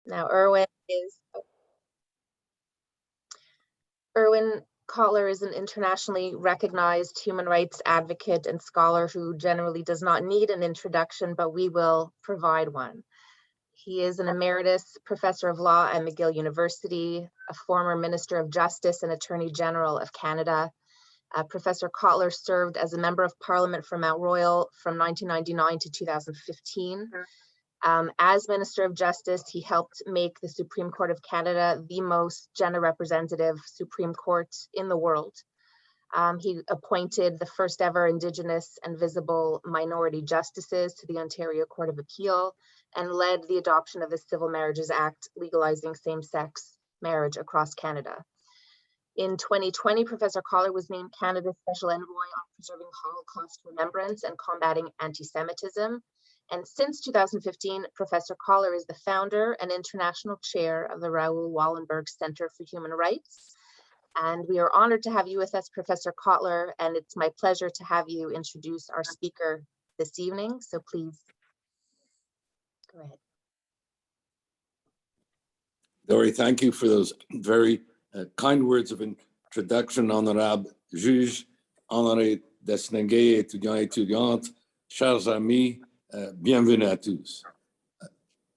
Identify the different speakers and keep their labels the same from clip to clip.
Speaker 1: Now, Erwin Kotler is an internationally recognized human rights advocate and scholar who generally does not need an introduction, but we will provide one. He is an emeritus professor of law at McGill University, a former Minister of Justice and Attorney General of Canada. Professor Kotler served as a member of Parliament for Mount Royal from 1999 to 2015. As Minister of Justice, he helped make the Supreme Court of Canada the most gender representative Supreme Court in the world. He appointed the first ever Indigenous and visible minority justices to the Ontario Court of Appeal and led the adoption of the Civil Marriages Act, legalizing same-sex marriage across Canada. In 2020, Professor Kotler was named Canada's Special Envoy on preserving Holocaust remembrance and combating anti-Semitism. And since 2015, Professor Kotler is the founder and international chair of the Raoul Wallenberg Center for Human Rights. And we are honored to have you with us, Professor Kotler, and it's my pleasure to have you introduce our speaker this evening. So please, go ahead.
Speaker 2: Dory, thank you for those very kind words of introduction, honorable juge, honorés distingués étudiants et étudiantes, chers amis, bienvenue à tous.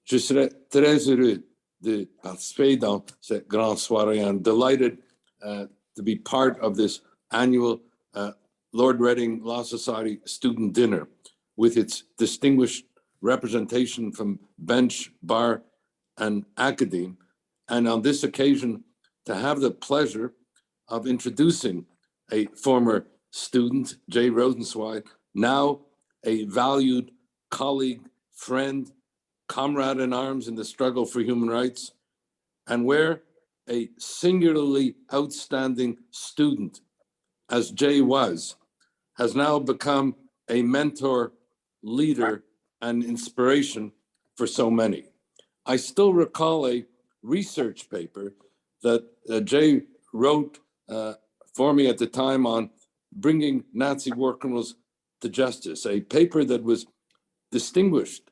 Speaker 2: Je serais très heureux de participer dans cette grande soirée. I'm delighted to be part of this annual Lord Reading Law Society student dinner with its distinguished representation from bench, bar, and academe. And on this occasion, to have the pleasure of introducing a former student, Jay Rosenzweig, now a valued colleague, friend, comrade in arms in the struggle for human rights, and where a singularly outstanding student, as Jay was, has now become a mentor, leader, and inspiration for so many. I still recall a research paper that Jay wrote for me at the time on bringing Nazi war criminals to justice, a paper that was distinguished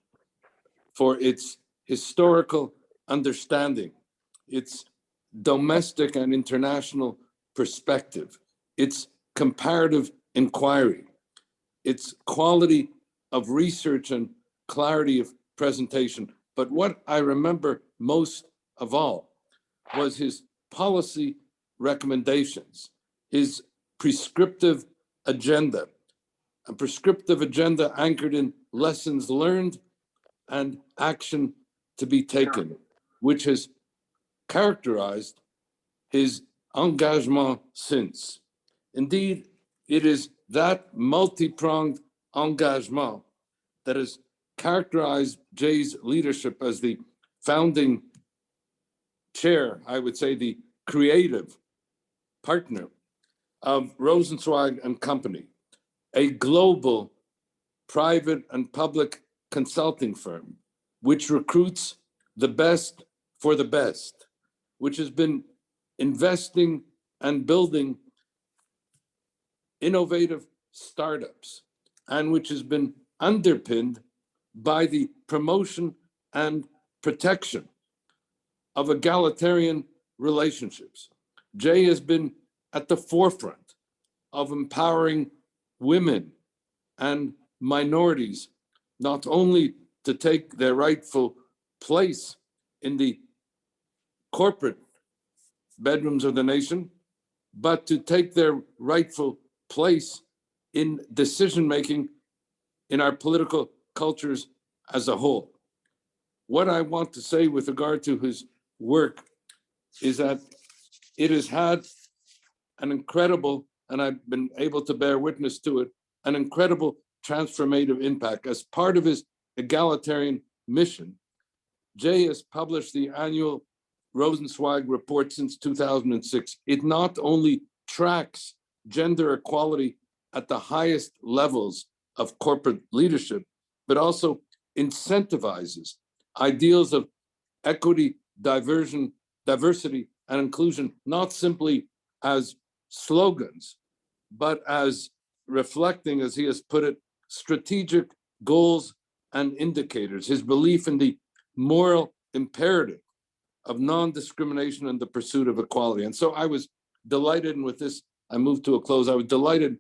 Speaker 2: for its historical understanding, its domestic and international perspective, its comparative inquiry, its quality of research and clarity of presentation. But what I remember most of all was his policy recommendations, his prescriptive agenda, a prescriptive agenda anchored in lessons learned and action to be taken, which has characterized his engagement since. Indeed, it is that multi-pronged engagement that has characterized Jay's leadership as the founding chair, I would say the creative partner of Rosenzweig and Company, a global private and public consulting firm which recruits the best for the best, which has been investing and building innovative startups, and which has been underpinned by the promotion and protection of egalitarian relationships. Jay has been at the forefront of empowering women and minorities, not only to take their rightful place in the corporate bedrooms of the nation, but to take their rightful place in decision-making in our political cultures as a whole. What I want to say with regard to his work is that it has had an incredible, and I've been able to bear witness to it, an incredible transformative impact. As part of his egalitarian mission, Jay has published the annual Rosenzweig report since 2006. It not only tracks gender equality at the highest levels of corporate leadership, but also incentivizes ideals of equity, diversity, and inclusion, not simply as slogans, but as reflecting, as he has put it, strategic goals and indicators. His belief in the moral imperative of non-discrimination and the pursuit of equality. And so I was delighted, and with this, I move to a close. I was delighted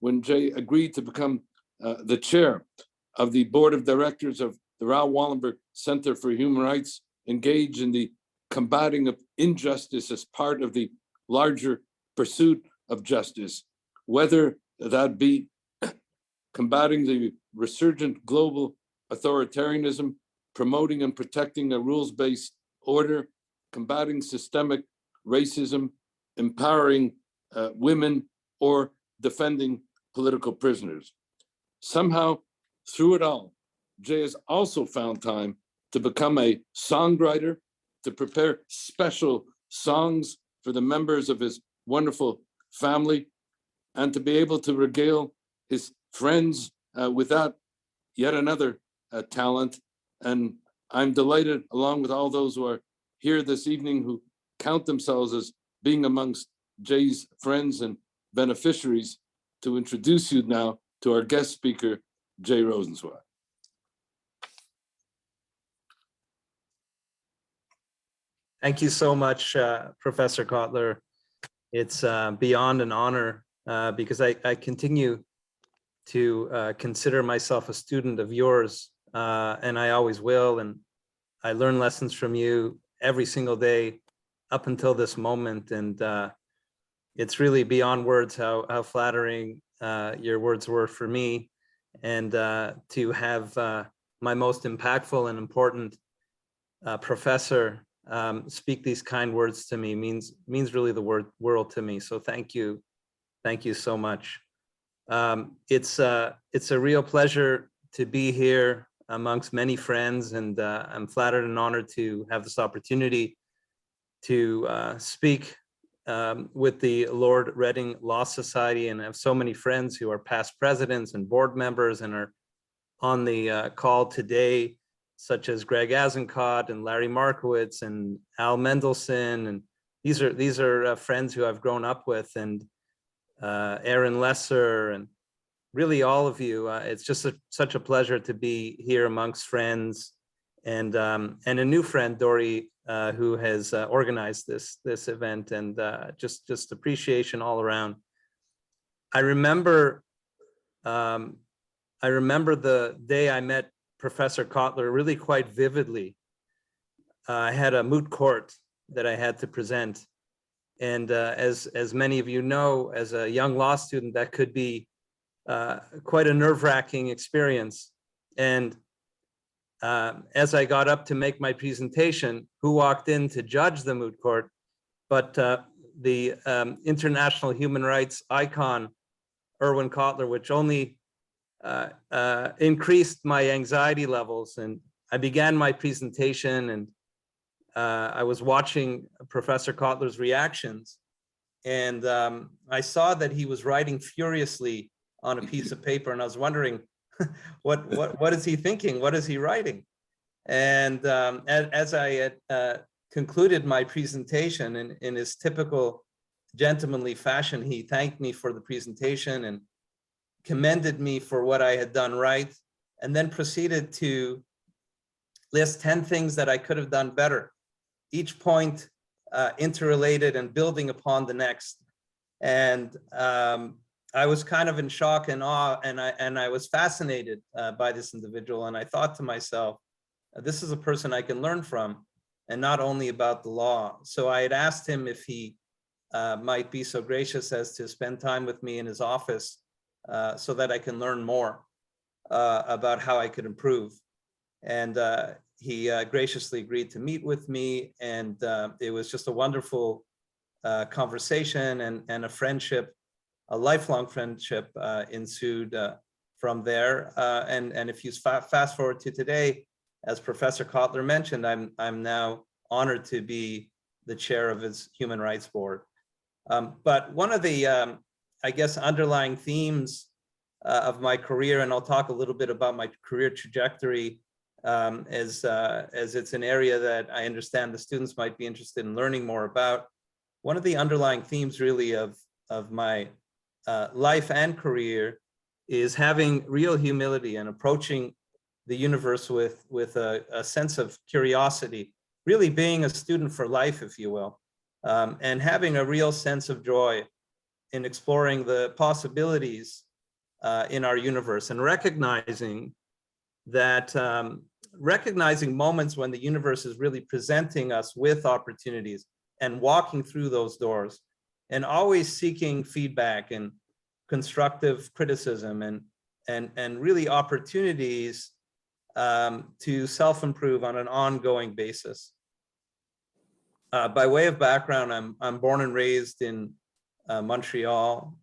Speaker 2: when Jay agreed to become the chair of the board of directors of the Raoul Wallenberg Center for Human Rights, engaged in the combating of injustice as part of the larger pursuit of justice, whether that be combating the resurgent global authoritarianism, promoting and protecting a rules-based order, combating systemic racism, empowering women, or defending political prisoners. Somehow, through it all, Jay has also found time to become a songwriter, to prepare special songs for the members of his wonderful family, and to be able to regale his friends with that yet another talent. And I'm delighted, along with all those who are here this evening who count themselves as being amongst Jay's friends and beneficiaries, to introduce you now to our guest speaker, Jay Rosenzweig.
Speaker 3: Thank you so much, Professor Kotler. It's beyond an honor because I continue to consider myself a student of yours, and I always will. And I learn lessons from you every single day up until this moment. And it's really beyond words how flattering your words were for me. And to have my most impactful and important professor speak these kind words to me means really the world to me. So thank you so much. It's a real pleasure to be here amongst many friends, and I'm flattered and honored to have this opportunity to speak with the Lord Reading Law Society, and I have so many friends who are past presidents and board members and are on the call today, such as Greg Azencott and Larry Markowitz and Al Mendelson. And these are friends who I've grown up with, and Aaron Lesser, and really all of you. It's just such a pleasure to be here amongst friends, and a new friend, Dory, who has organized this event, and just appreciation all around. I remember the day I met Professor Kotler really quite vividly. I had a moot court that I had to present. And as many of you know, as a young law student, that could be quite a nerve-wracking experience. And as I got up to make my presentation, who walked in to judge the moot court but the international human rights icon, Irwin Kotler, which only increased my anxiety levels. And I began my presentation, and I was watching Professor Kotler's reactions, and I saw that he was writing furiously on a piece of paper, and I was wondering, what is he thinking? What is he writing? And as I had concluded my presentation in his typical gentlemanly fashion, he thanked me for the presentation and commended me for what I had done right, and then proceeded to list 10 things that I could have done better, each point interrelated and building upon the next. And I was kind of in shock and awe, and I was fascinated by this individual. And I thought to myself, this is a person I can learn from, and not only about the law. So I had asked him if he might be so gracious as to spend time with me in his office so that I can learn more about how I could improve. And he graciously agreed to meet with me, and it was just a wonderful conversation and a friendship, a lifelong friendship ensued from there. And if you fast forward to today, as Professor Kotler mentioned, I'm now honored to be the chair of his Human Rights Board. But one of the, I guess, underlying themes of my career, and I'll talk a little bit about my career trajectory, as it's an area that I understand the students might be interested in learning more about. One of the underlying themes really of my life and career is having real humility and approaching the universe with a sense of curiosity really being a student for life, if you will, and having a real sense of joy in exploring the possibilities in our universe, and recognizing that recognizing moments when the universe is really presenting us with opportunities and walking through those doors, and always seeking feedback and constructive criticism and really opportunities to self-improve on an ongoing basis. By way of background, I'm born and raised in Montreal.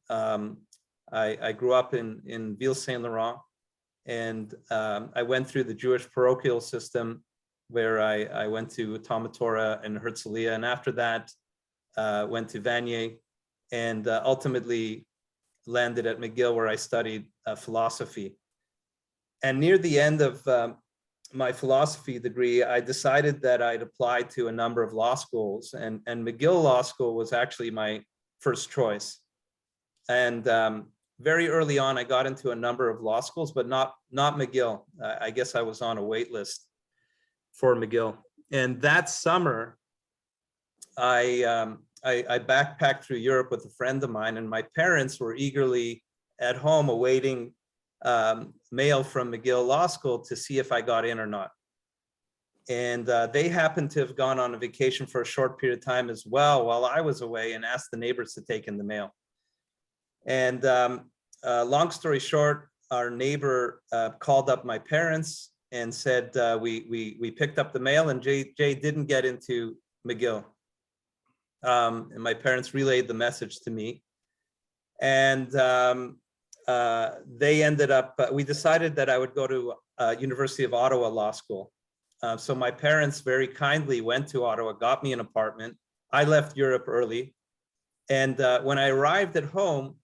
Speaker 3: I grew up in Ville Saint-Laurent, and I went through the Jewish parochial system, where I went to Talmud Torah and Herzliya, and after that went to Vanier, and ultimately landed at McGill, where I studied philosophy. And near the end of my philosophy degree, I decided that I'd apply to a number of law schools, and McGill Law School was actually my first choice. And very early on, I got into a number of law schools, but not McGill. I guess I was on a wait list for McGill. And that summer, I backpacked through Europe with a friend of mine, and my parents were eagerly at home awaiting mail from McGill Law School to see if I got in or not. And they happened to have gone on a vacation for a short period of time as well while I was away, and asked the neighbors to take in the mail. And long story short, our neighbor called up my parents and said, we picked up the mail, and Jay didn't get into McGill. And my parents relayed the message to me. And they ended up, we decided that I would go to University of Ottawa Law School. So my parents very kindly went to Ottawa, got me an apartment. I left Europe early. And when I arrived at home,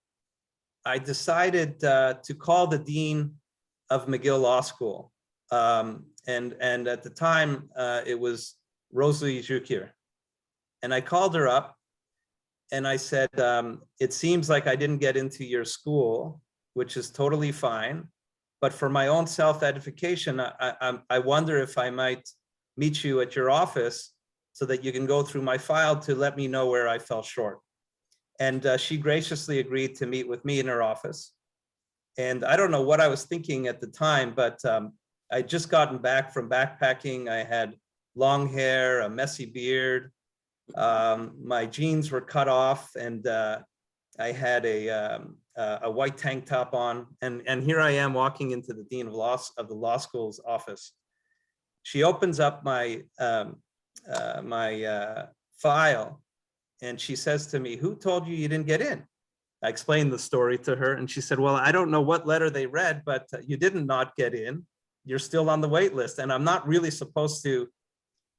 Speaker 3: I decided to call the dean of McGill Law School. And at the time, it was RWCHR. And I called her up and I said, it seems like I didn't get into your school, which is totally fine. But for my own self-edification, I wonder if I might meet you at your office so that you can go through my file to let me know where I fell short. And she graciously agreed to meet with me in her office. And I don't know what I was thinking at the time, but I'd just gotten back from backpacking. I had long hair, a messy beard. My jeans were cut off, and I had a white tank top on. And here I am walking into the dean of the law school's office. She opens up my file, and she says to me, "Who told you didn't get in?" I explained the story to her, and she said, "Well, I don't know what letter they read, but you didn't not get in. You're still on the wait list, and I'm not really supposed to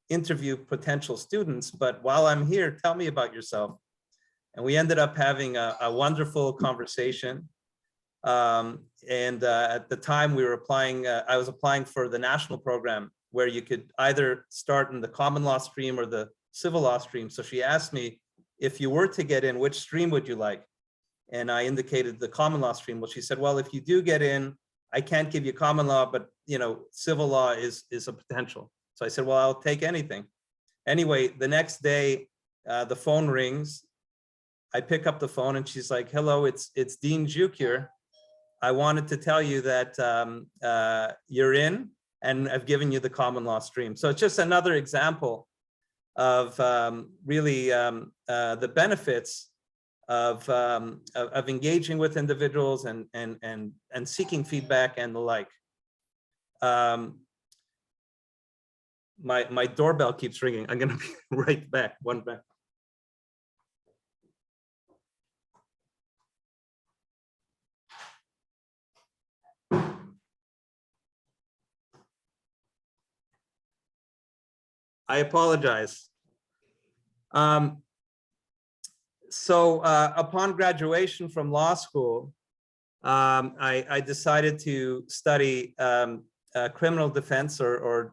Speaker 3: interview potential students, but while I'm here, tell me about yourself." And we ended up having a wonderful conversation. And at the time we were applying, I was applying for the national program, where you could either start in the common law stream or the civil law stream. So she asked me, if you were to get in, which stream would you like? And I indicated the common law stream. Well, she said, well, if you do get in, I can't give you common law, but civil law is a potential. So I said, well, I'll take anything. Anyway, the next day, the phone rings. I pick up the phone and she's like, hello, it's Dean Jukier. I wanted to tell you that you're in, and I've given you the common law stream. So it's just another example of really the benefits of engaging with individuals and seeking feedback and the like. My doorbell keeps ringing. I'm gonna be right back, one back. I apologize. So upon graduation from law school, I decided to study criminal defense or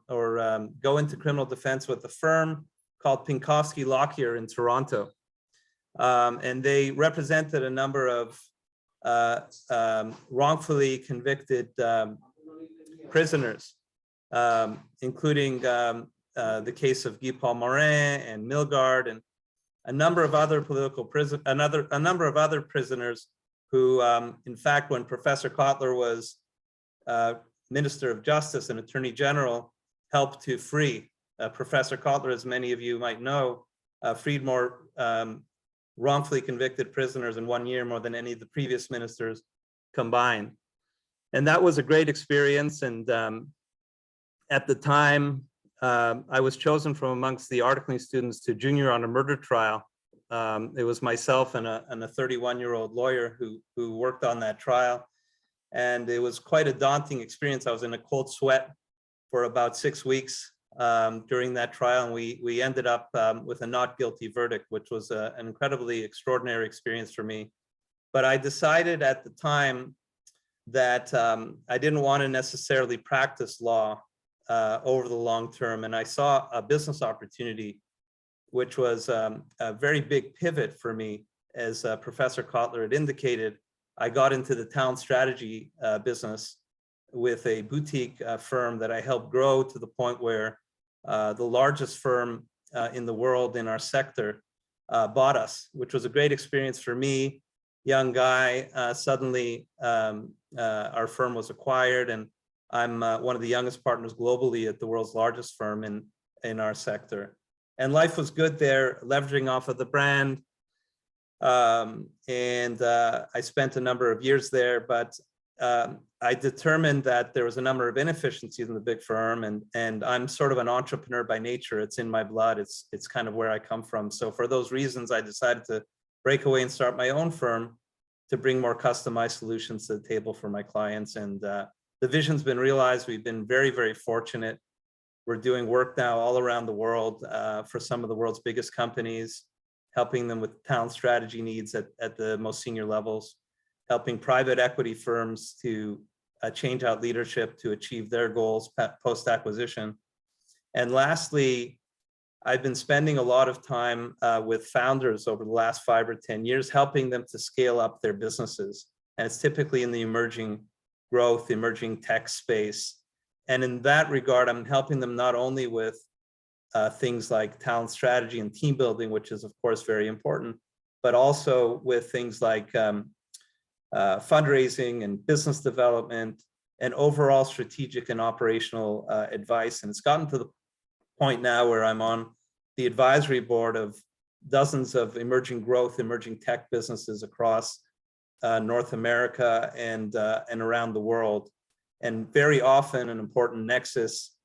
Speaker 3: go into criminal defense with a firm called Pinkowski Lockyer in Toronto. And they represented a number of wrongfully convicted prisoners, including the case of Guy Paul Morin and Milgard and a number of other a number of other prisoners who, in fact, when Professor Kotler was Minister of Justice and Attorney General, helped to free. Professor Kotler, as many of you might know, freed more wrongfully convicted prisoners in 1 year more than any of the previous ministers combined. And that was a great experience. And at the time, I was chosen from amongst the articling students to junior on a murder trial. It was myself and a 31-year-old lawyer who worked on that trial. And it was quite a daunting experience. I was in a cold sweat for about 6 weeks during that trial. And we ended up with a not guilty verdict, which was an incredibly extraordinary experience for me. But I decided at the time that I didn't want to necessarily practice law over the long term. And I saw a business opportunity, which was a very big pivot for me. As Professor Kotler had indicated, I got into the town strategy business with a boutique firm that I helped grow to the point where the largest firm in the world in our sector bought us, which was a great experience for me, young guy. Suddenly our firm was acquired, and I'm one of the youngest partners globally at the world's largest firm in our sector. And life was good there, leveraging off of the brand. I spent a number of years there, but I determined that there was a number of inefficiencies in the big firm, and I'm sort of an entrepreneur by nature. It's in my blood. It's kind of where I come from. So for those reasons, I decided to break away and start my own firm to bring more customized solutions to the table for my clients. And the vision's been realized. We've been very, very fortunate. We're doing work now all around the world for some of the world's biggest companies, helping them with town strategy needs at the most senior levels, helping private equity firms to change out leadership to achieve their goals post-acquisition. And lastly, I've been spending a lot of time with founders over the last 5 or 10 years, helping them to scale up their businesses. And it's typically in the emerging growth, emerging tech space. And in that regard, I'm helping them not only with things like talent strategy and team building, which is of course very important, but also with things like fundraising and business development and overall strategic and operational advice. And it's gotten to the point now where I'm on the advisory board of dozens of emerging growth, emerging tech businesses across North America and around the world. And very often an important nexus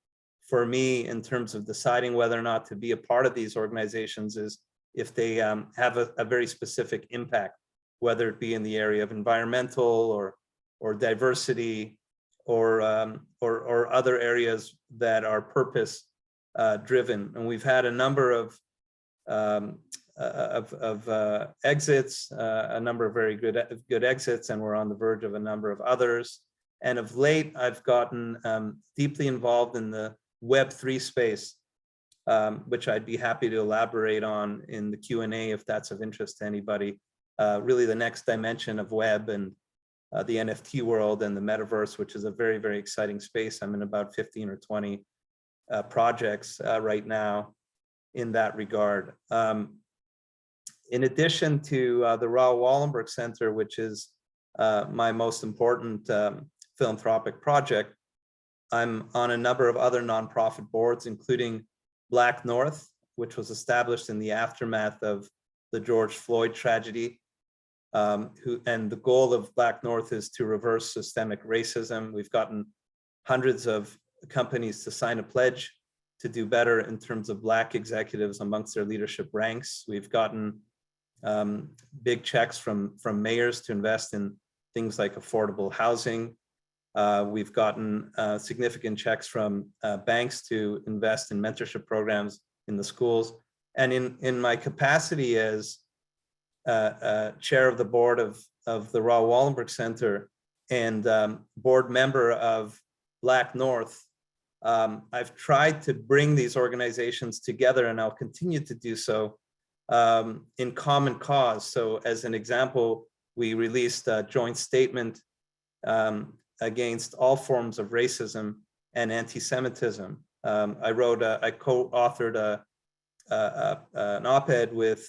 Speaker 3: for me in terms of deciding whether or not to be a part of these organizations is if they have a very specific impact, whether it be in the area of environmental or diversity or other areas that are purpose driven. And we've had a number of exits, a number of very good exits, and we're on the verge of a number of others. And of late, I've gotten deeply involved in the Web3 space, which I'd be happy to elaborate on in the Q&A if that's of interest to anybody. Really the next dimension of web and the NFT world and the metaverse, which is a very, very exciting space. I'm in about 15 or 20 projects right now in that regard. In addition to the Raoul Wallenberg Center, which is my most important philanthropic project, I'm on a number of other nonprofit boards, including Black North, which was established in the aftermath of the George Floyd tragedy. And the goal of Black North is to reverse systemic racism. We've gotten hundreds of companies to sign a pledge to do better in terms of Black executives amongst their leadership ranks. We've gotten big checks from mayors to invest in things like affordable housing. We've gotten significant checks from banks to invest in mentorship programs in the schools. And in my capacity as chair of the board of the Raoul Wallenberg Center and board member of Black North, I've tried to bring these organizations together, and I'll continue to do so in common cause. So as an example, we released a joint statement against all forms of racism and anti-Semitism. I co-authored an op-ed with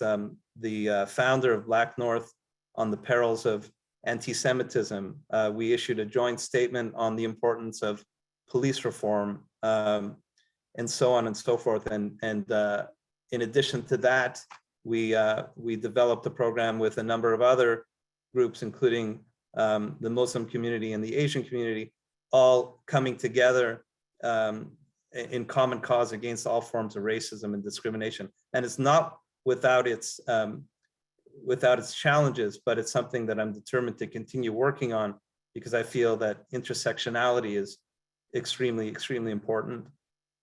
Speaker 3: the founder of Black North on the perils of anti-Semitism. We issued a joint statement on the importance of police reform, and so on and so forth. And in addition to that, we developed a program with a number of other groups, including the Muslim community and the Asian community, all coming together in common cause against all forms of racism and discrimination. And it's not without its challenges, but it's something that I'm determined to continue working on, because I feel that intersectionality is extremely, extremely important.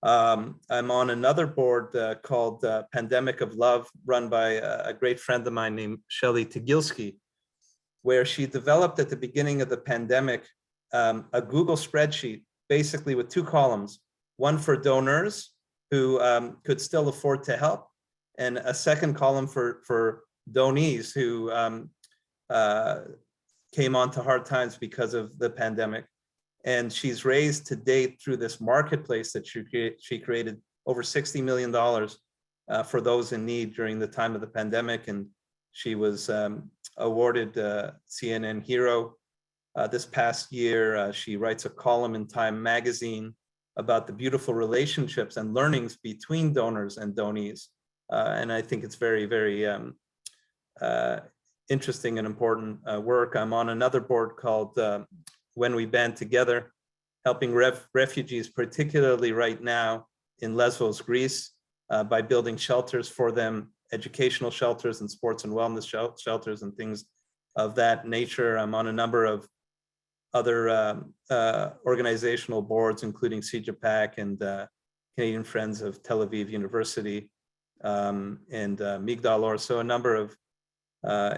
Speaker 3: I'm on another board called Pandemic of Love, run by a great friend of mine named Shelley Tagilsky, where she developed at the beginning of the pandemic a Google spreadsheet, basically with 2 columns, one for donors who could still afford to help, and a second column for donees who came onto hard times because of the pandemic. And she's raised to date through this marketplace that she created over $60 million for those in need during the time of the pandemic. And she was awarded CNN Hero this past year. She writes a column in Time magazine about the beautiful relationships and learnings between donors and donees. And I think it's very, very interesting and important work. I'm on another board called When We Band Together, helping refugees, particularly right now in Lesbos, Greece, by building shelters for them, educational shelters and sports and wellness shelters and things of that nature. I'm on a number of other organizational boards, including CJPAC and Canadian Friends of Tel Aviv University, and Migdal Or, so a number of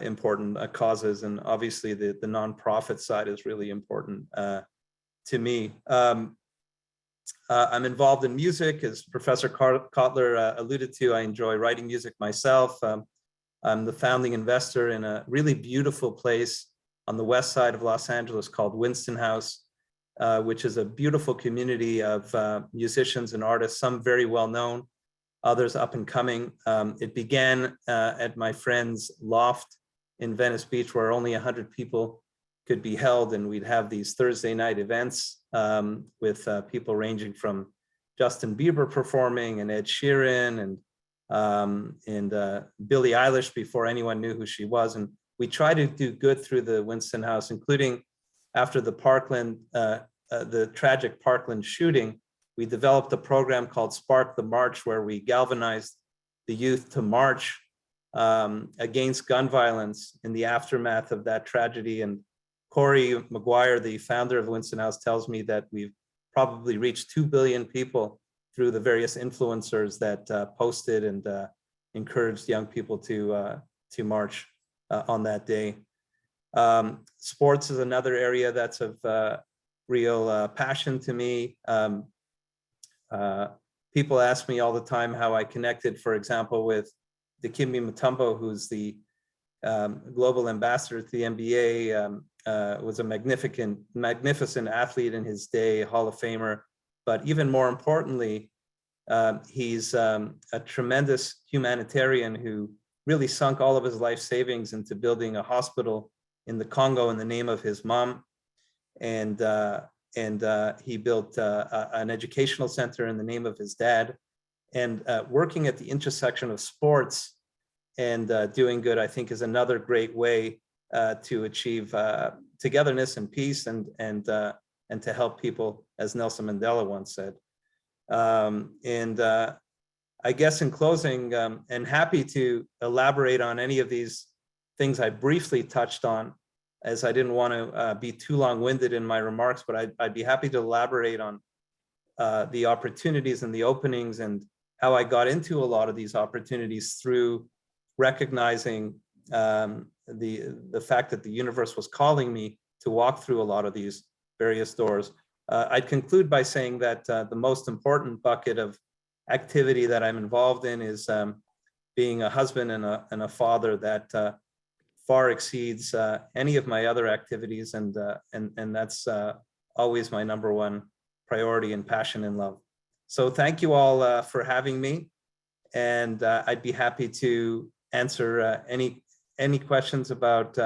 Speaker 3: important causes. And obviously the nonprofit side is really important to me. I'm involved in music, as Professor Kotler alluded to. I enjoy writing music myself. I'm the founding investor in a really beautiful place on the west side of Los Angeles called Winston House, which is a beautiful community of musicians and artists, some very well known, others up and coming. It began at my friend's loft in Venice Beach, where only 100 people could be held, and we'd have these Thursday night events with people ranging from Justin Bieber performing and Ed Sheeran and Billie Eilish before anyone knew who she was. And we try to do good through the Winston House, including after the the tragic Parkland shooting. We developed a program called Spark the March, where we galvanized the youth to march against gun violence in the aftermath of that tragedy. And Corey McGuire, the founder of Winston House, tells me that we've probably reached 2 billion people through the various influencers that posted and encouraged young people to march on that day. Sports is another area that's of real passion to me. People ask me all the time how I connected, for example, with Dikembe Mutombo, who's the global ambassador to the NBA, was a magnificent athlete in his day, Hall of Famer. But even more importantly, he's a tremendous humanitarian who really sunk all of his life savings into building a hospital in the Congo in the name of his mom. And he built an educational center in the name of his dad. And working at the intersection of sports and doing good, I think, is another great way to achieve togetherness and peace and to help people, as Nelson Mandela once said. I guess in closing, and happy to elaborate on any of these things I briefly touched on, as I didn't want to be too long-winded in my remarks, but I'd be happy to elaborate on the opportunities and the openings and how I got into a lot of these opportunities through recognizing the fact that the universe was calling me to walk through a lot of these various doors. I'd conclude by saying that the most important bucket of activity that I'm involved in is being a husband and a father that far exceeds any of my other activities, and that's always my number one priority and passion and love. So thank you all for having me, and I'd be happy to answer any questions about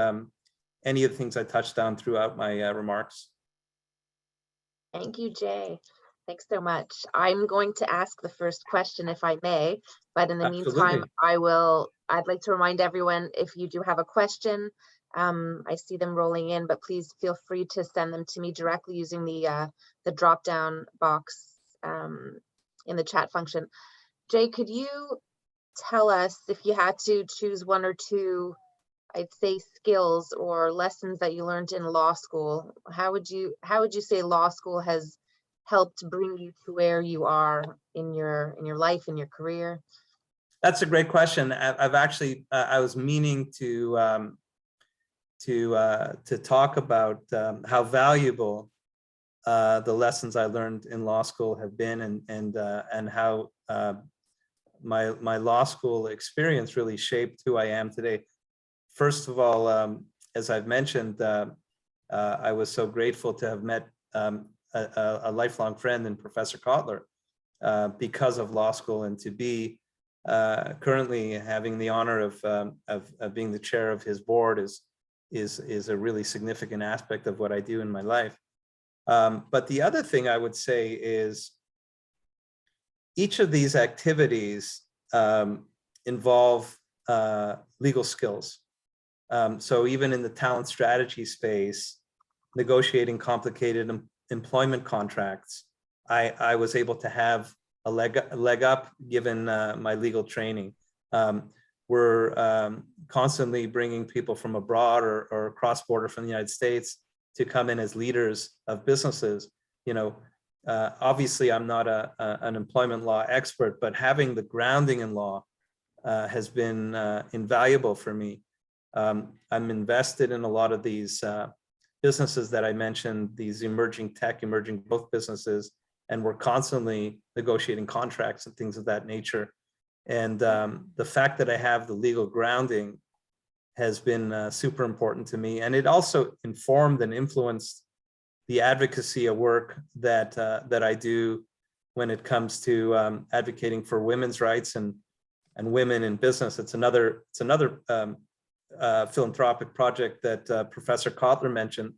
Speaker 3: any of the things I touched on throughout my remarks.
Speaker 1: Thank you, Jay. Thanks so much. I'm going to ask the first question if I may, but in the meantime,
Speaker 3: Absolutely.
Speaker 1: I'd like to remind everyone, if you do have a question, I see them rolling in, but please feel free to send them to me directly using the drop-down box in the chat function. Jay, could you tell us, if you had to choose one or two, I'd say, skills or lessons that you learned in law school, how would you say law school has helped bring you to where you are in your life, in your career?
Speaker 3: That's a great question. I've actually I was meaning to talk about how valuable the lessons I learned in law school have been, and how my law school experience really shaped who I am today. First of all, as I've mentioned, I was so grateful to have met a lifelong friend in Professor Kotler because of law school, and to be currently having the honor of being the chair of his board is a really significant aspect of what I do in my life. But the other thing I would say is each of these activities involve legal skills. So even in the talent strategy space, negotiating complicated employment contracts, I was able to have a leg up given my legal training. We're constantly bringing people from abroad or cross-border from the United States to come in as leaders of businesses. Obviously I'm not an employment law expert, but having the grounding in law has been invaluable for me. I'm invested in a lot of these businesses that I mentioned, these emerging tech, emerging growth businesses, and we're constantly negotiating contracts and things of that nature. And the fact that I have the legal grounding has been super important to me. And it also informed and influenced the advocacy of work that I do when it comes to advocating for women's rights and women in business. It's another philanthropic project that Professor Kotler mentioned,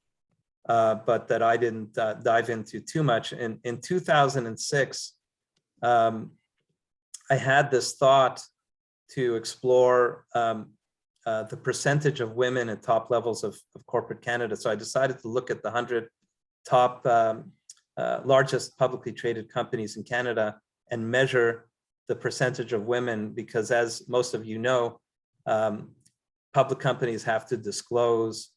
Speaker 3: but that I didn't dive into too much. In 2006, I had this thought to explore the percentage of women at top levels of corporate Canada. So I decided to look at the 100 top largest publicly traded companies in Canada and measure the percentage of women, because as most of you know, public companies have to disclose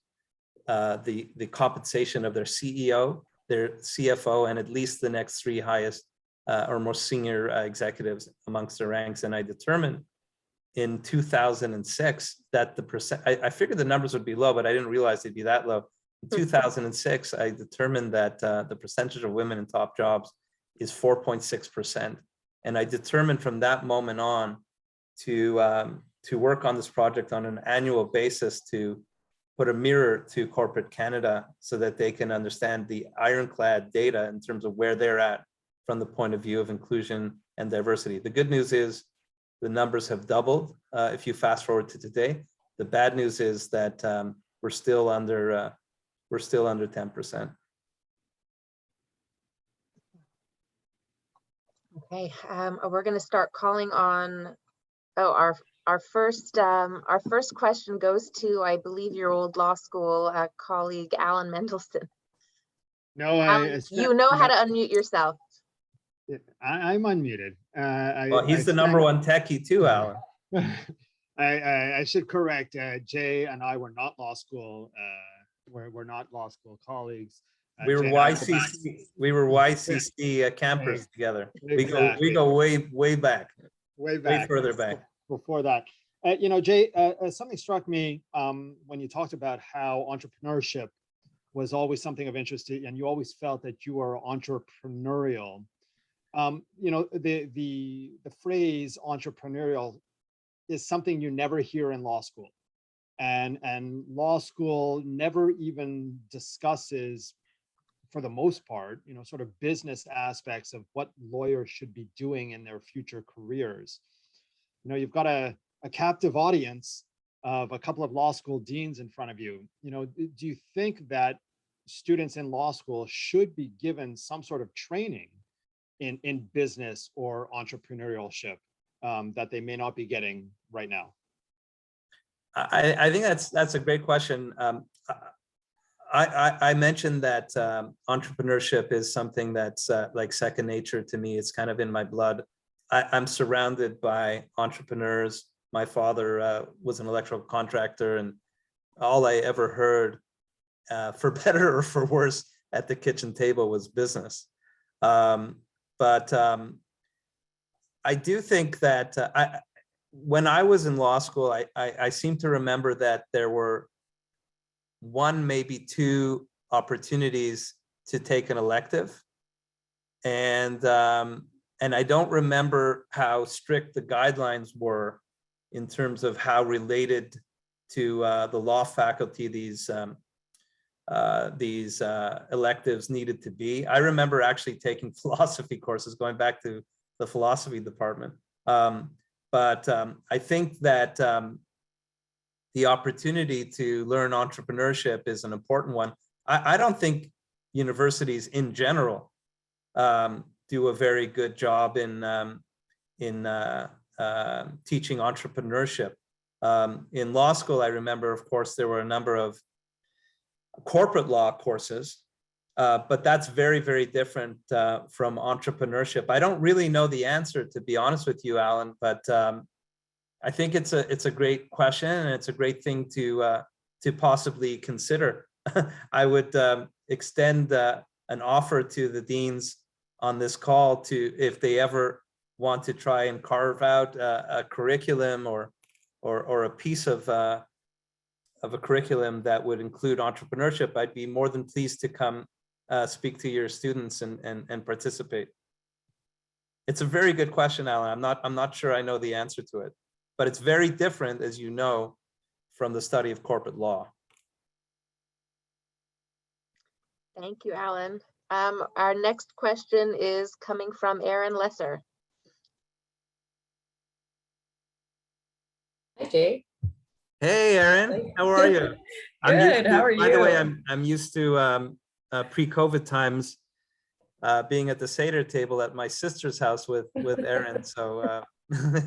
Speaker 3: the compensation of their CEO, their CFO, and at least the next three highest or most senior executives amongst their ranks. And I determined in 2006 that I figured the numbers would be low, but I didn't realize they'd be that low. In 2006, I determined that the percentage of women in top jobs is 4.6%. And I determined from that moment on to work on this project on an annual basis to put a mirror to corporate Canada so that they can understand the ironclad data in terms of where they're at from the point of view of inclusion and diversity. The good news is the numbers have doubled if you fast forward to today. The bad news is that we're still under 10%.
Speaker 1: Okay, we're going to start calling on. Oh, our first question goes to, I believe, your old law school colleague, Alan Mendelson.
Speaker 4: No,
Speaker 1: Alan, you know how to unmute yourself.
Speaker 4: I'm unmuted.
Speaker 3: Well, he's the number one techie too, Alan.
Speaker 4: I should correct. Jay and I were not law school. We're not law school colleagues.
Speaker 3: We were YCC. We were YCC campers together.
Speaker 4: Exactly.
Speaker 3: We go way back. Way further back.
Speaker 4: Before that, Jay, something struck me when you talked about how entrepreneurship was always something of interest to you, and you always felt that you were entrepreneurial. The phrase entrepreneurial is something you never hear in law school, and law school never even discusses for the most part, sort of business aspects of what lawyers should be doing in their future careers. You've got a captive audience of a couple of law school deans in front of you. Do you think that students in law school should be given some sort of training in business or entrepreneurship that they may not be getting right now?
Speaker 3: I think that's a great question. I mentioned that entrepreneurship is something that's like second nature to me. It's kind of in my blood. I'm surrounded by entrepreneurs. My father was an electrical contractor, and all I ever heard, for better or for worse, at the kitchen table was business. But I do think that when I was in law school, I seem to remember that there were one, maybe two opportunities to take an elective. And I don't remember how strict the guidelines were in terms of how related to the law faculty these electives needed to be. I remember actually taking philosophy courses, going back to the philosophy department. But I think that the opportunity to learn entrepreneurship is an important one. I don't think universities in general do a very good job in teaching entrepreneurship. In law school, I remember, of course, there were a number of corporate law courses, but that's very, very different from entrepreneurship. I don't really know the answer, to be honest with you, Alan, but I think it's a great question, and it's a great thing to possibly consider. I would extend an offer to the deans on this call to, if they ever want to try and carve out a curriculum or a piece of a curriculum that would include entrepreneurship, I'd be more than pleased to come speak to your students and participate. It's a very good question, Alan. I'm not sure I know the answer to it, but it's very different, as you know, from the study of corporate law.
Speaker 1: Thank you, Alan. Our next question is coming from Aaron Lesser.
Speaker 5: Hi, Jay.
Speaker 3: Hey, Aaron, how are you?
Speaker 5: Good. How are you?
Speaker 3: By the way, I'm used to pre-COVID times being at the Seder table at my sister's house with Aaron. So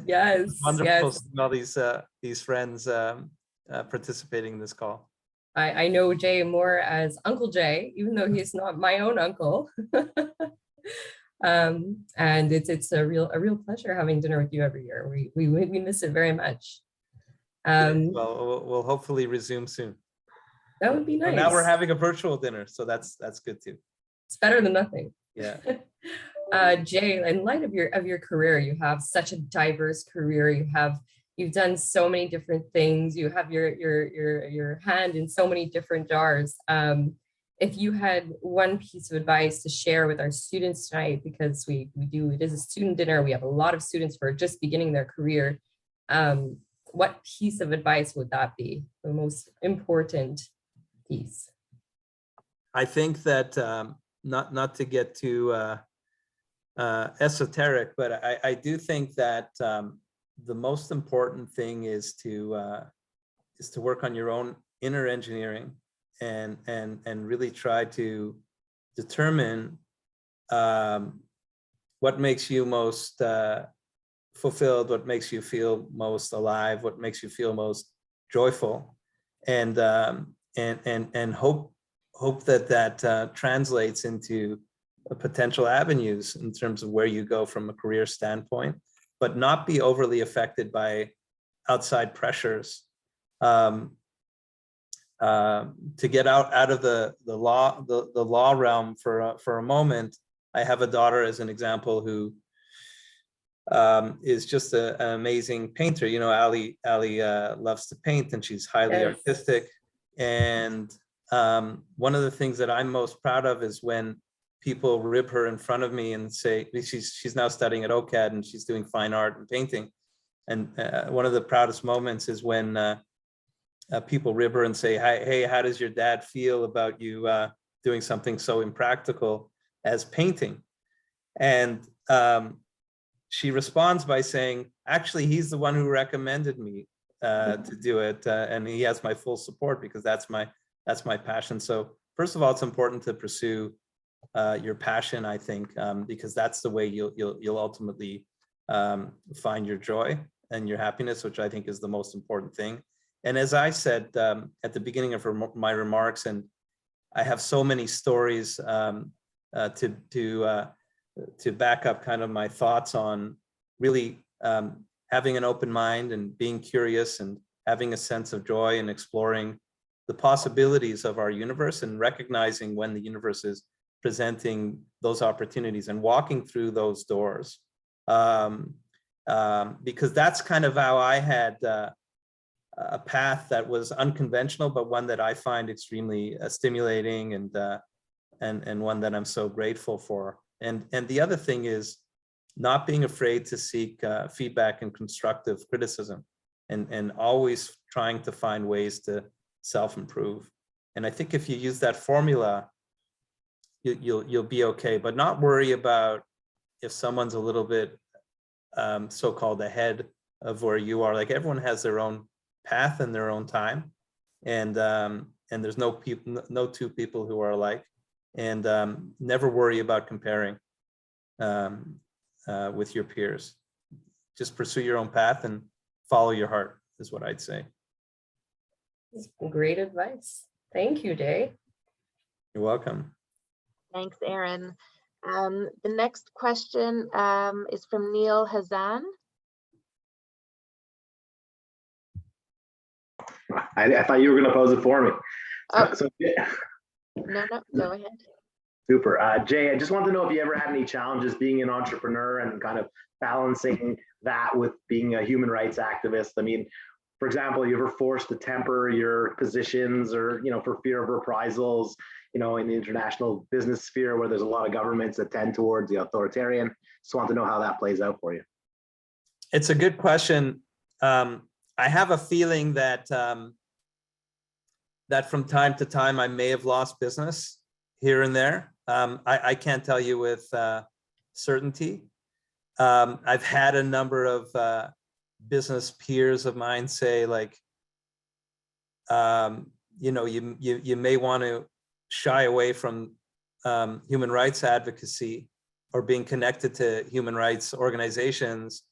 Speaker 5: yes,
Speaker 3: wonderful
Speaker 5: yes.
Speaker 3: seeing all these friends participating in this call.
Speaker 5: I know Jay more as Uncle Jay, even though he's not my own uncle. And it's a real pleasure having dinner with you every year. We miss it very much.
Speaker 3: Well, we'll hopefully resume soon.
Speaker 5: That would be nice.
Speaker 3: And now we're having a virtual dinner, so that's good too.
Speaker 5: It's better than nothing.
Speaker 3: Yeah.
Speaker 5: Jay, in light of your career, you have such a diverse career. You've done so many different things. You have your hand in so many different jars. If you had one piece of advice to share with our students tonight, because it is a student dinner, we have a lot of students who are just beginning their career. What piece of advice would that be? The most important piece?
Speaker 3: I think that not to get too esoteric, but I do think that the most important thing is to work on your own inner engineering and really try to determine what makes you most fulfilled, what makes you feel most alive, what makes you feel most joyful, and hope that translates into potential avenues in terms of where you go from a career standpoint, but not be overly affected by outside pressures. To get out of the law realm for a moment, I have a daughter as an example who is just an amazing painter. You know, Ali loves to paint, and she's highly artistic. And one of the things that I'm most proud of is when people rib her in front of me and say, she's now studying at OCAD and she's doing fine art and painting. And one of the proudest moments is when people rib her and say, hey, how does your dad feel about you doing something so impractical as painting. And she responds by saying, actually, he's the one who recommended me to do it. And he has my full support because that's my passion. So first of all, it's important to pursue your passion, I think, because that's the way you'll ultimately find your joy and your happiness, which I think is the most important thing. And as I said at the beginning of my remarks, and I have so many stories to back up kind of my thoughts on really having an open mind and being curious and having a sense of joy and exploring the possibilities of our universe and recognizing when the universe is presenting those opportunities and walking through those doors. Because that's kind of how I had a path that was unconventional, but one that I find extremely stimulating and one that I'm so grateful for. And the other thing is not being afraid to seek feedback and constructive criticism, and always trying to find ways to self-improve. And I think if you use that formula, you'll be okay, but not worry about if someone's a little bit so-called ahead of where you are. Like, everyone has their own path and their own time, and there's no two people who are alike. And never worry about comparing with your peers. Just pursue your own path and follow your heart is what I'd say.
Speaker 5: Great advice. Thank you, Jay.
Speaker 3: You're welcome.
Speaker 1: Thanks, Aaron. The next question is from Neil Hazan.
Speaker 6: I thought you were going to pose it for me.
Speaker 1: Oh.
Speaker 6: Yeah.
Speaker 1: No, go ahead.
Speaker 6: Super. Jay, I just wanted to know if you ever had any challenges being an entrepreneur and kind of balancing that with being a human rights activist. I mean, for example, you ever forced to temper your positions or, for fear of reprisals, in the international business sphere where there's a lot of governments that tend towards the authoritarian. Just want to know how that plays out for you.
Speaker 3: It's a good question. I have a feeling that that from time to time I may have lost business here and there. I can't tell you with certainty. I've had a number of business peers of mine say, like, you may want to shy away from human rights advocacy or being connected to human rights organizations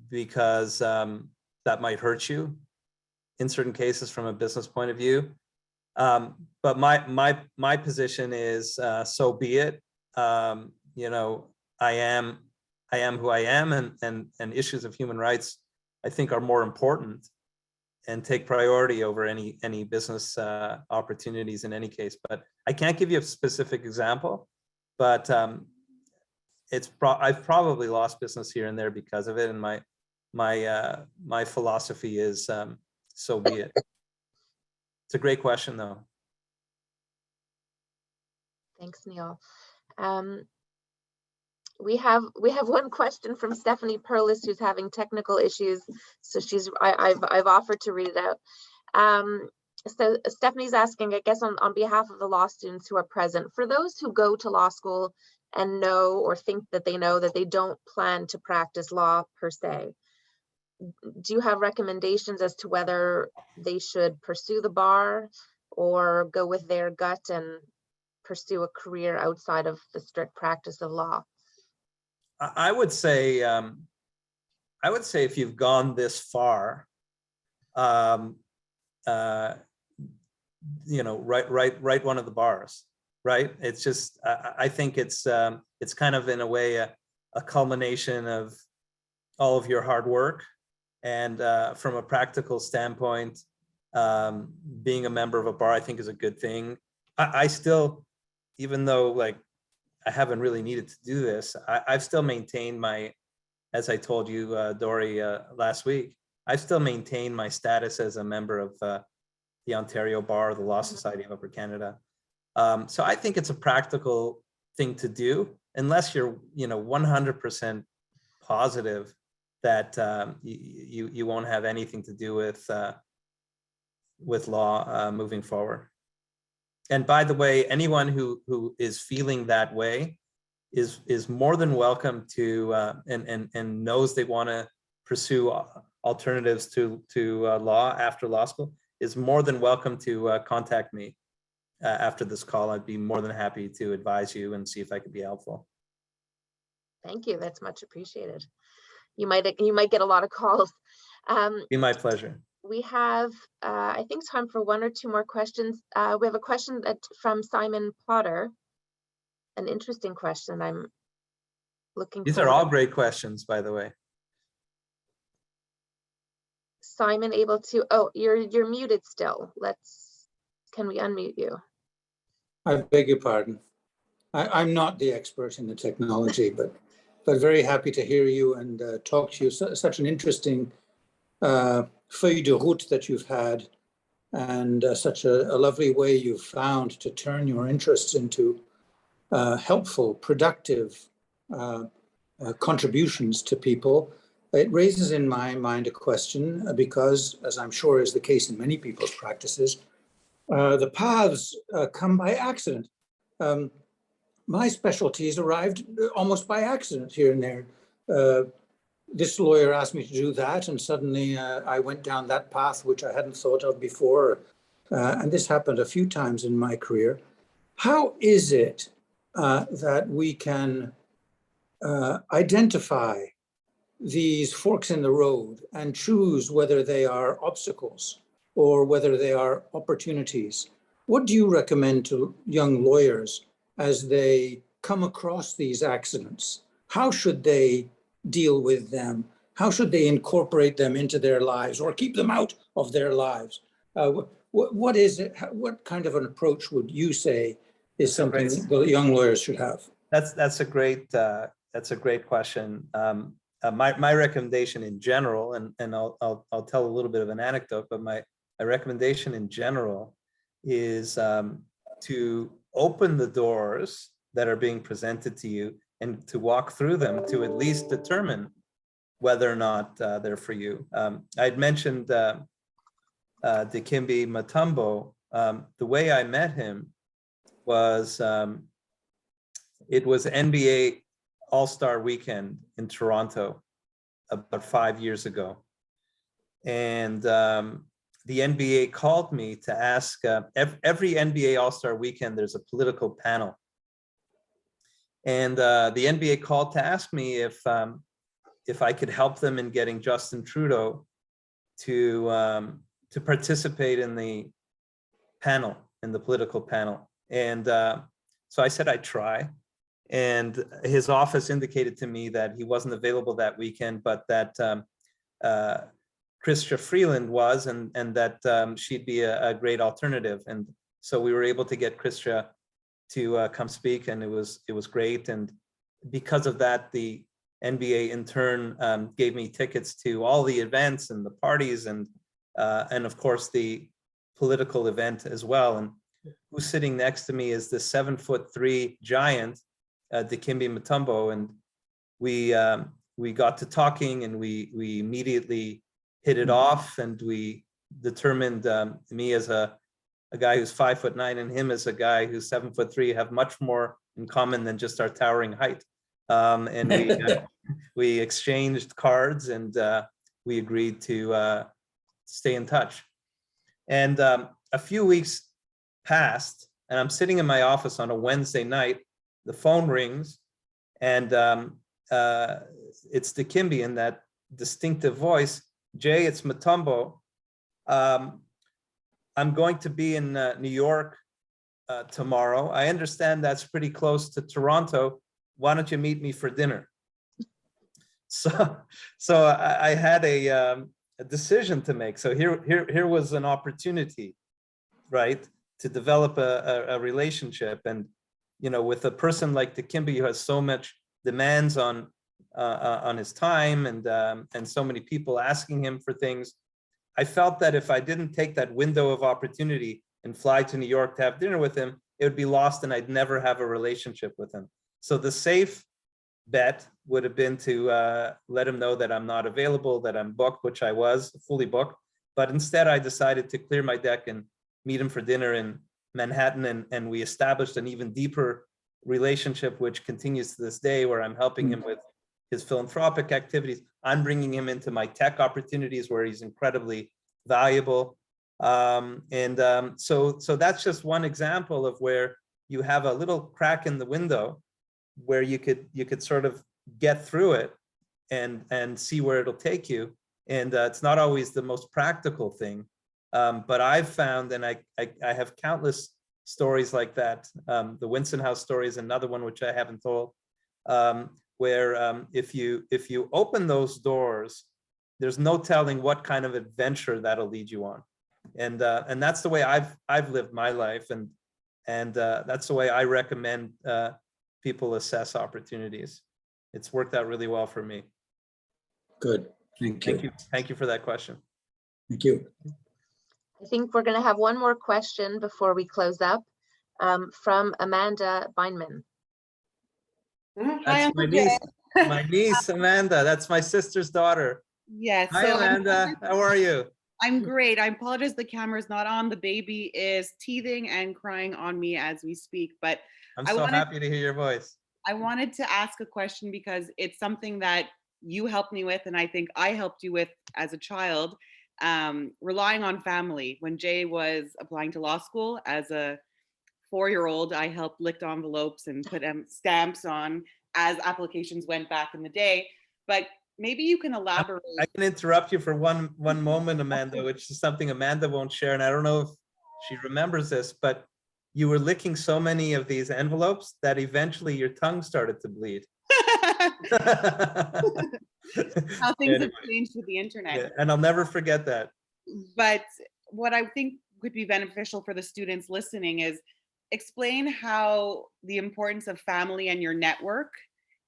Speaker 3: because that might hurt you in certain cases from a business point of view. But my position is so be it. I am who I am, and issues of human rights I think are more important and take priority over any business opportunities in any case. But I can't give you a specific example, but I've probably lost business here and there because of it, and my philosophy is so be it. It's a great question, though.
Speaker 1: Thanks, Neil. We have one question from Stephanie Perlis, who's having technical issues. So I've offered to read it out. So Stephanie's asking, I guess, on behalf of the law students who are present, for those who go to law school and know or think that they don't plan to practice law per se, do you have recommendations as to whether they should pursue the bar or go with their gut and pursue a career outside of the strict practice of law?
Speaker 3: I would say if you've gone this far, write one of the bars, right? It's just, I think it's kind of in a way a culmination of all of your hard work. And from a practical standpoint, being a member of a bar, I think, is a good thing. I still, even though like I haven't really needed to do this, I've still maintained my, as I told you, Dory, last week, I've still maintained my status as a member of the Ontario Bar, the Law Society of Upper Canada. So I think it's a practical thing to do, unless you're 100% positive that you won't have anything to do with law moving forward. And by the way, anyone who is feeling that way is more than welcome to and knows they want to pursue alternatives to law after law school is more than welcome to contact me after this call. I'd be more than happy to advise you and see if I could be helpful.
Speaker 1: Thank you. That's much appreciated. You might get a lot of calls.
Speaker 3: Be my pleasure.
Speaker 1: We have, I think, time for one or two more questions. We have a question from Simon Potter. An interesting question. I'm looking.
Speaker 3: These are all great questions, by the way.
Speaker 1: Simon, able to? Oh, you're muted still. Can we unmute you?
Speaker 7: I beg your pardon. I'm not the expert in the technology, but very happy to hear you and talk to you. Such an interesting feuille de route that you've had, and such a lovely way you've found to turn your interests into helpful, productive contributions to people. It raises in my mind a question because, as I'm sure is the case in many people's practices, the paths come by accident. My specialties arrived almost by accident here and there. This lawyer asked me to do that, and suddenly I went down that path, which I hadn't thought of before. And this happened a few times in my career. How is it that we can identify these forks in the road and choose whether they are obstacles or whether they are opportunities? What do you recommend to young lawyers as they come across these accidents? How should they deal with them? How should they incorporate them into their lives or keep them out of their lives? What is it? What kind of an approach would you say is something the young lawyers should have?
Speaker 3: That's a great question. My recommendation in general, and I'll tell a little bit of an anecdote, but my recommendation in general is to open the doors that are being presented to you and to walk through them to at least determine whether or not they're for you. I'd mentioned Dikembe Mutombo. The way I met him was, it was NBA All-Star Weekend in Toronto about 5 years ago. And the NBA called me to ask, every NBA All-Star Weekend, there's a political panel. And the NBA called to ask me if I could help them in getting Justin Trudeau to participate in the panel, in the political panel. And so I said I'd try. And his office indicated to me that he wasn't available that weekend, but that Chrystia Freeland was, and that she'd be a great alternative. And so we were able to get Chrystia to come speak, and it was great. And because of that, the NBA in turn gave me tickets to all the events and the parties, and of course the political event as well. And who's sitting next to me is the 7'3" giant, Dikembe Mutombo, and we got to talking, and we immediately hit it off, and we determined me as a guy who's 5'9" and him as a guy who's 7'3" have much more in common than just our towering height. And we exchanged cards, and we agreed to stay in touch. And a few weeks passed, and I'm sitting in my office on a Wednesday night. The phone rings, and it's Dikembe in that distinctive voice. Jay, it's Mutombo. I'm going to be in New York tomorrow. I understand that's pretty close to Toronto. Why don't you meet me for dinner? So I had a decision to make. So here was an opportunity, right, to develop a relationship. And with a person like Dikembe, who has so much demands on his time, and so many people asking him for things, I felt that if I didn't take that window of opportunity and fly to New York to have dinner with him, it would be lost, and I'd never have a relationship with him. So the safe bet would have been to let him know that I'm not available, that I'm booked, which I was fully booked. But instead, I decided to clear my deck and meet him for dinner in Manhattan, and we established an even deeper relationship, which continues to this day, where I'm helping him with his philanthropic activities. I'm bringing him into my tech opportunities where he's incredibly valuable. So that's just one example of where you have a little crack in the window where you could sort of get through it and see where it'll take you. And it's not always the most practical thing, but I've found, and I have countless stories like that. The Winston House story is another one which I haven't told, where if you open those doors, there's no telling what kind of adventure that'll lead you on. And that's the way I've lived my life, and that's the way I recommend people assess opportunities. It's worked out really well for me.
Speaker 7: Good. Thank you.
Speaker 3: Thank you for that question.
Speaker 7: Thank you.
Speaker 1: I think we're going to have one more question before we close up, from Amanda Beinman.
Speaker 3: That's my niece, Amanda. That's my sister's daughter.
Speaker 8: Yes.
Speaker 3: Hi, Amanda. How are you?
Speaker 8: I'm great. I apologize the camera's not on. The baby is teething and crying on me as we speak, but
Speaker 3: I'm so happy to hear your voice.
Speaker 8: I wanted to ask a question because it's something that you helped me with, and I think I helped you with as a child, relying on family. When Jay was applying to law school as a 4-year-old, I helped lick envelopes and put stamps on as applications went back in the day. But maybe you can elaborate.
Speaker 3: I can interrupt you for one moment, Amanda, which is something Amanda won't share. And I don't know if she remembers this, but you were licking so many of these envelopes that eventually your tongue started to bleed.
Speaker 8: How things have changed with the internet.
Speaker 3: Yeah, and I'll never forget that.
Speaker 8: But what I think could be beneficial for the students listening is explain how the importance of family and your network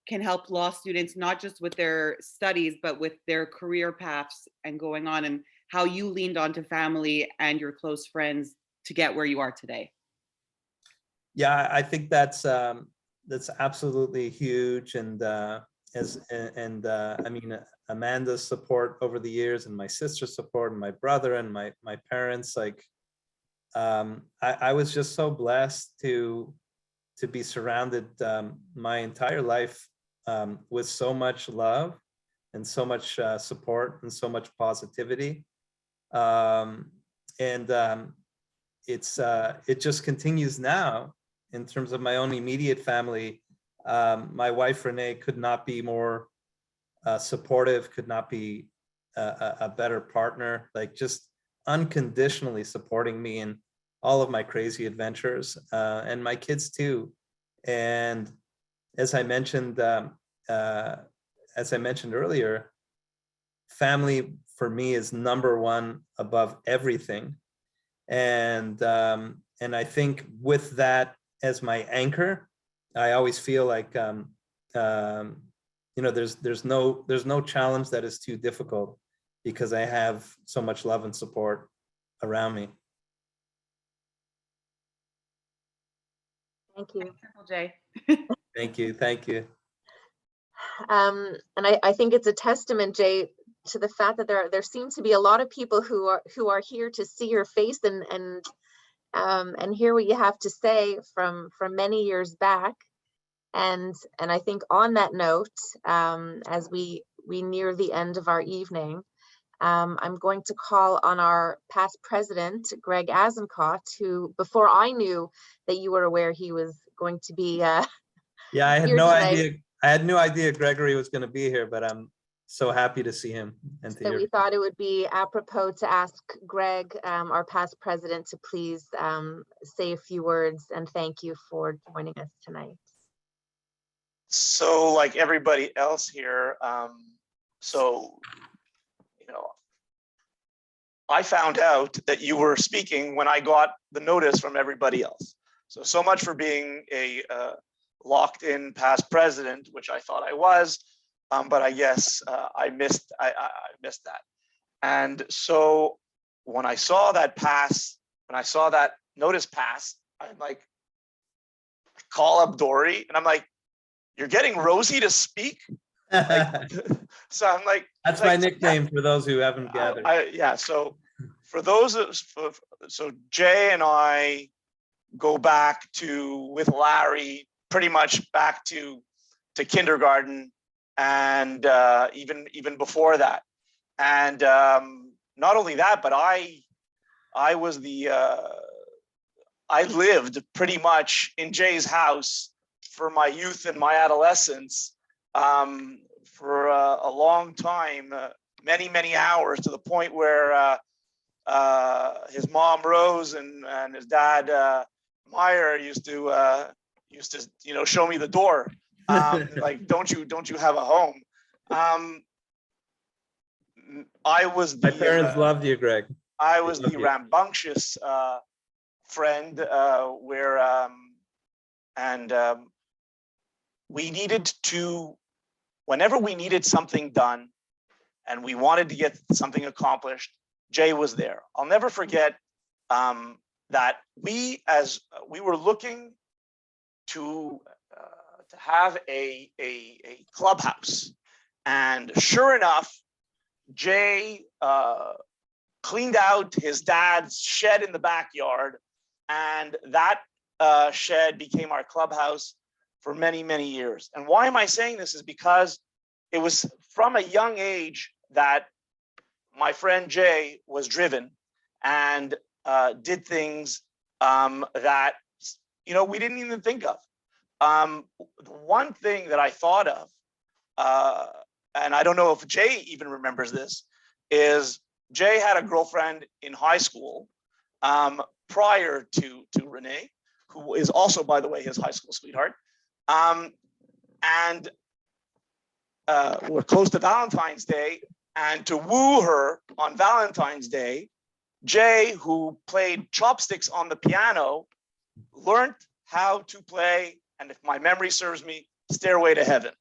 Speaker 8: can help law students, not just with their studies, but with their career paths and going on, and how you leaned onto family and your close friends to get where you are today.
Speaker 3: Yeah, I think that's absolutely huge. And I mean, Amanda's support over the years, and my sister's support, and my brother and my parents, like, I was just so blessed to be surrounded my entire life with so much love and so much support and so much positivity. It just continues now in terms of my own immediate family. My wife, Renee, could not be more supportive, could not be a better partner, like just unconditionally supporting me in all of my crazy adventures, and my kids too. And as I mentioned earlier, family for me is number one above everything. And I think with that as my anchor, I always feel like there's no challenge that is too difficult, because I have so much love and support around me.
Speaker 1: Thank you.
Speaker 8: Jay.
Speaker 3: Thank you. Thank you.
Speaker 1: And I think it's a testament, Jay, to the fact that there seem to be a lot of people who are here to see your face and hear what you have to say from many years back. And I think on that note, as we near the end of our evening, I'm going to call on our past president, Greg Azencott, who, before I knew that you were aware he was going to be
Speaker 3: yeah, I had
Speaker 1: here
Speaker 3: no
Speaker 1: today.
Speaker 3: idea. I had no idea Gregory was going to be here, but I'm so happy to see him and to
Speaker 1: So
Speaker 3: hear.
Speaker 1: we thought it would be apropos to ask Greg, our past president, to please say a few words and thank you for joining us tonight.
Speaker 9: So, like everybody else here, I found out that you were speaking when I got the notice from everybody else. So much for being a locked in past president, which I thought I was, but I guess I missed that. And so when I saw that notice pass, I'm like, call up Dory, and I'm like, you're getting Rosie to speak? Like, so I'm like,
Speaker 3: that's my nickname for those who haven't gathered.
Speaker 9: Yeah. So for those, so Jay and I go back to, with Larry, pretty much back to kindergarten, and even before that. And not only that, but I was I lived pretty much in Jay's house for my youth and my adolescence for a long time, many hours, to the point where his mom Rose and his dad Meyer used to show me the door, like, don't you have a home? I was
Speaker 3: My parents loved you, Greg.
Speaker 9: I was
Speaker 3: Love
Speaker 9: the
Speaker 3: you.
Speaker 9: rambunctious friend where we needed to, whenever we needed something done and we wanted to get something accomplished, Jay was there. I'll never forget that we were looking to have a clubhouse, and sure enough, Jay cleaned out his dad's shed in the backyard, and that shed became our clubhouse for many years. And why am I saying this is because it was from a young age that my friend Jay was driven and did things that we didn't even think of. The one thing that I thought of, and I don't know if Jay even remembers this, is Jay had a girlfriend in high school prior to Renee, who is also, by the way, his high school sweetheart. And we're close to Valentine's Day, and to woo her on Valentine's Day, Jay, who played chopsticks on the piano, learned how to play, and if my memory serves me, Stairway to Heaven,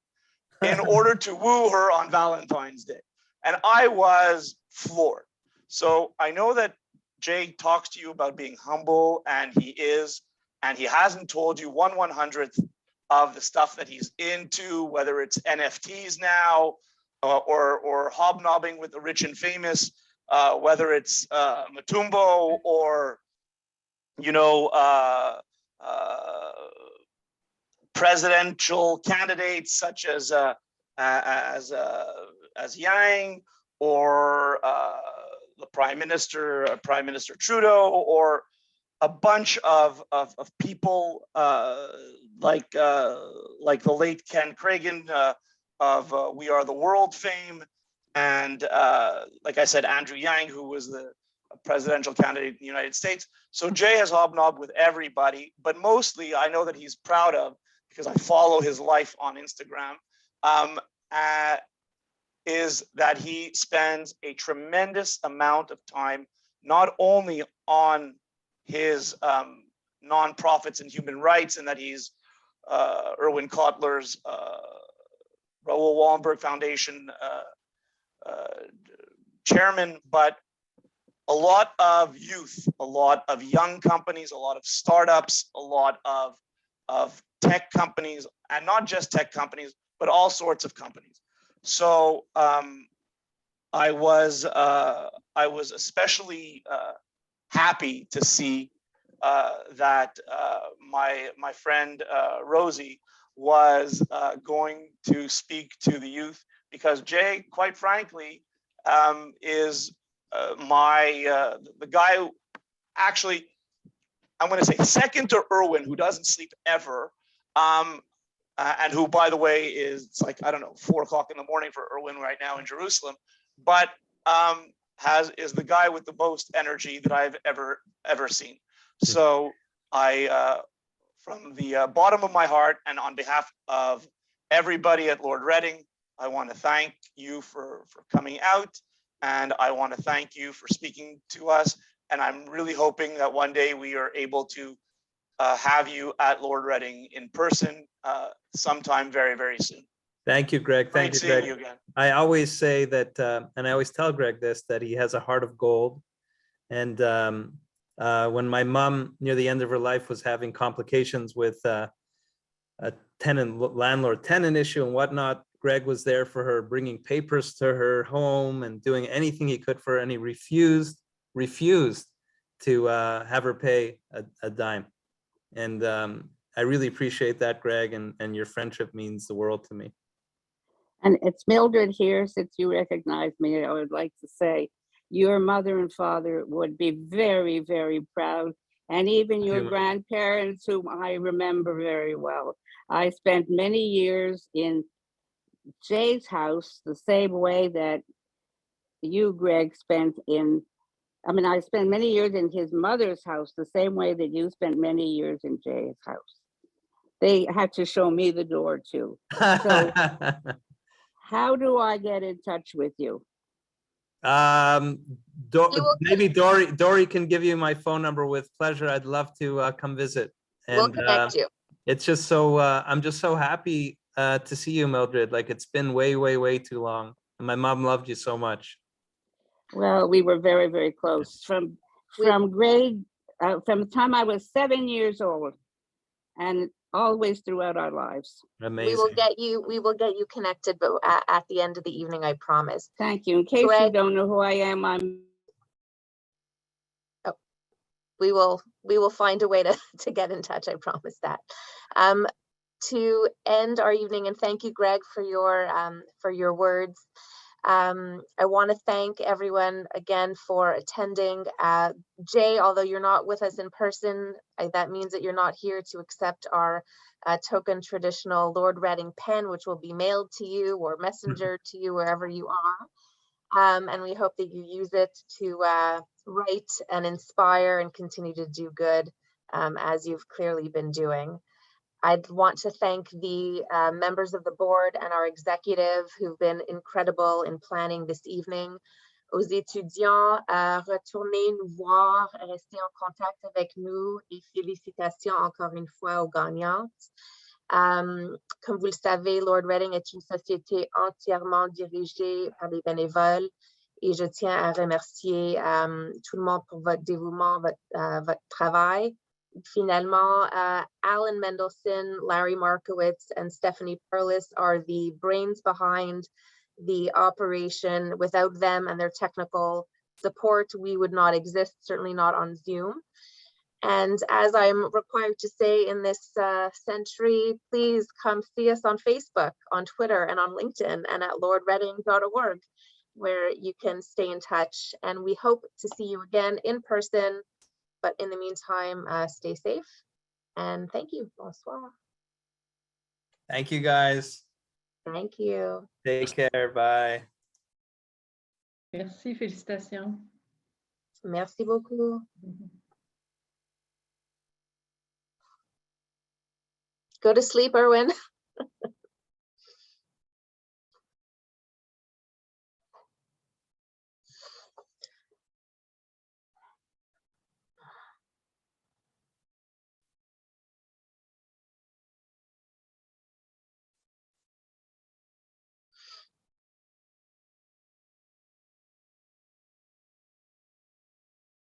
Speaker 9: in order to woo her on Valentine's Day. And I was floored. So I know that Jay talks to you about being humble, and he is, and he hasn't told you 1/100th of the stuff that he's into, whether it's NFTs now or hobnobbing with the rich and famous, whether it's Matumbo or presidential candidates such as Yang, or the Prime Minister Trudeau, or a bunch of people like the late Ken Cragen of We Are the World fame, and like I said, Andrew Yang, who was the presidential candidate in the United States. So Jay has hobnobbed with everybody, but mostly I know that he's proud of, because I follow his life on Instagram, is that he spends a tremendous amount of time not only on his nonprofits and human rights, and that he's Erwin Kotler's Raoul Wallenberg Foundation chairman, but a lot of youth, a lot of young companies, a lot of startups, a lot of tech companies, and not just tech companies, but all sorts of companies. So I was especially happy to see that my friend Rosie was going to speak to the youth, because Jay, quite frankly, is the guy who, actually, I'm going to say second to Erwin, who doesn't sleep ever, and who, by the way, is, it's like, I don't know, 4 o'clock in the morning for Erwin right now in Jerusalem, but is the guy with the most energy that I've ever seen. So I, from the bottom of my heart, and on behalf of everybody at Lord Reading, I want to thank you for coming out, and I want to thank you for speaking to us. And I'm really hoping that one day we are able to have you at Lord Reading in person sometime very soon.
Speaker 3: Thank you, Greg. Thank
Speaker 9: Great
Speaker 3: you,
Speaker 9: seeing
Speaker 3: Greg.
Speaker 9: you again.
Speaker 3: I always say that, and I always tell Greg this, that he has a heart of gold. And when my mom, near the end of her life, was having complications with a landlord-tenant issue and whatnot, Greg was there for her, bringing papers to her home and doing anything he could for her, and he refused to have her pay a dime. And I really appreciate that, Greg, and your friendship means the world to me.
Speaker 10: And it's Mildred here, since you recognize me, I would like to say, your mother and father would be very, very proud. And even your
Speaker 3: you.
Speaker 10: grandparents, whom I remember very well. I spent many years in Jay's house, the same way that you, Greg, spent in, I spent many years in his mother's house, the same way that you spent many years in Jay's house. They had to show me the door too. So how do I get in touch with you?
Speaker 3: Maybe Dory can give you my phone number with pleasure. I'd love to come visit.
Speaker 1: We'll
Speaker 3: And
Speaker 1: connect you.
Speaker 3: it's just so I'm just so happy to see you, Mildred. Like, it's been way, way, way too long. And my mom loved you so much.
Speaker 10: Well, we were very, very close from the time I was 7 years old, and always throughout our lives.
Speaker 3: Amazing.
Speaker 1: We will get you connected, but at the end of the evening, I promise.
Speaker 10: Thank you. In case you don't know who I am,
Speaker 1: we will find a way to get in touch. I promise that. To end our evening, and thank you, Greg, for your words. I want to thank everyone again for attending. Jay, although you're not with us in person, that means that you're not here to accept our token traditional Lord Reading pen, which will be mailed to you or messenger to you wherever you are. And we hope that you use it to write and inspire and continue to do good, as you've clearly been doing. I'd want to thank the members of the board and our executive who've been incredible in planning this evening. Aux étudiants, retournez nous voir, restez en contact avec nous et félicitations encore une fois aux gagnantes. Comme vous le savez, Lord Reading est une société entièrement dirigée par des bénévoles et je tiens à remercier tout le monde pour votre dévouement, votre travail. Finalement, Alan Mendelson, Larry Markowitz, and Stephanie Perlis are the brains behind the operation. Without them and their technical support, we would not exist, certainly not on Zoom. And as I'm required to say in this century, please come see us on Facebook, on Twitter, and on LinkedIn, and at lordreading.org, where you can stay in touch. And we hope to see you again in person. But in the meantime, stay safe, and thank you. Bonsoir.
Speaker 3: Thank you, guys.
Speaker 1: Thank you.
Speaker 3: Take care. Bye.
Speaker 11: Merci, félicitations.
Speaker 1: Merci beaucoup. Go to sleep, Erwin.